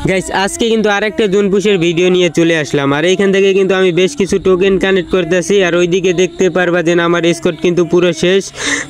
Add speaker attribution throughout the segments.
Speaker 1: Guys আজকে কিন্তু আরেকটা জোন পুশের ভিডিও নিয়ে চলে আসলাম। আর এইখান থেকে কিন্তু আমি বেশ কিছু টোকেন কানেক্ট করতেছি। আর ওইদিকে দেখতে পারবা যে আমার স্কোয়াড কিন্তু পুরো শেষ।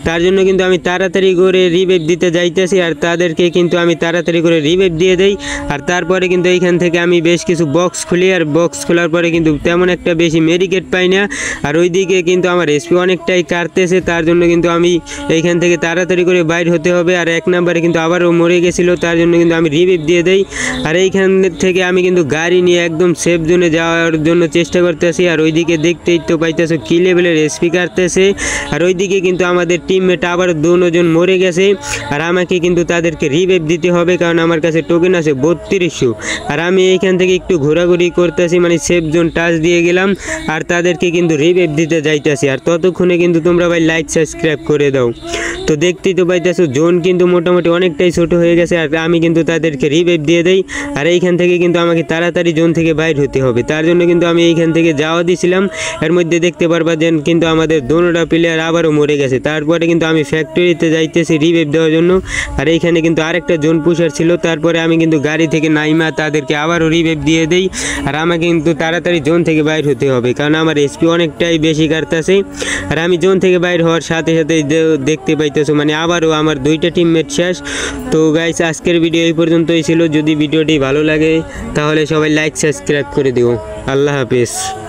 Speaker 1: তার জন্য কিন্তু আমি তাড়াতাড়ি করে রিভাইভ দিতে যাইতেছি, আর তাদেরকে কিন্তু আমি তাড়াতাড়ি করে রিভাইভ দিয়ে দেই। আর তারপরে কিন্তু এইখান থেকে আমি বেশ কিছু বক্স খুলি, আর বক্স খোলার পরে কিন্তু তেমন একটা বেশি মেডিকেট পাই না। আর ওইদিকে কিন্তু আমার এসপি অনেকটাই কাটতেছে, তার জন্য কিন্তু আমি এইখান থেকে তাড়াতাড়ি করে বাইর হতে হবে। আর এক নম্বরে কিন্তু আবারও মরে গেছিলো, তার জন্য কিন্তু আমি রিভাইভ দিয়ে দেই। আর এইখান থেকে আমি কিন্তু গাড়ি নিয়ে একদম সেফ জোনে যাওয়ার জন্য চেষ্টা করতেছি। আর ওইদিকে দেখতেই তো পাইতেছো কি লেভেলের এসপি কাটতেছে। আর ওইদিকে কিন্তু আমাদের টিমমেট আবার দুজন মরে গেছে। আর আমাকে কিন্তু তাদেরকে রিভাইভ দিতে হবে, কারণ আমার কাছে টোকেন আছে 3200। আর আমি এইখান থেকে একটু ঘোরাঘুরি করতেছি, মানে সেফ জোন টাচ দিয়ে গেলাম। আর তাদেরকে কিন্তু রিভাইভ দিতে যাইতেছি। আর ততক্ষণে কিন্তু তোমরা ভাই লাইক সাবস্ক্রাইব করে দাও। তো দেখতেই তো পাইতেছো জোন কিন্তু মোটামুটি অনেকটাই ছোট হয়ে গেছে। আর আমি কিন্তু তাদেরকে রিভাইভ দিয়ে দেই। আর এইখান থেকে কিন্তু আমাকে তাড়াতাড়ি জোন থেকে বাইর হতে হবে, তার জন্য কিন্তু আমি এইখান থেকে যাওয়া দিয়েছিলাম। এর মধ্যে দেখতে পারবা যে কিন্তু আমাদের দোনোটা প্লেয়ার আবারও মরে গেছে। তারপরে কিন্তু আমি ফ্যাক্টরিতে যাইতেছি রিভাইভ দেওয়ার জন্য। আর এইখানে কিন্তু আরেকটা জোন পুশার ছিল। তারপরে আমি কিন্তু গাড়ি থেকে নাইমা তাদেরকে আবারও রিভাইভ দিয়ে দেই। আর আমাকে কিন্তু তাড়াতাড়ি জোন থেকে বাইর হতে হবে, কারণ আমার এসপি অনেকটাই বেশি কাটতেছে। আর আমি জোন থেকে বাইর হওয়ার সাথে সাথে দেখতে পাইতেছো মানে আবারও আমার দুইটা টিমমেট শেষ। তো গাইস আজকের ভিডিও এই পর্যন্তই ছিল। যদি ভিডিওটি ভালো লাগে তাহলে সবাই লাইক সাবস্ক্রাইব করে দিও। আল্লাহ হাফেজ।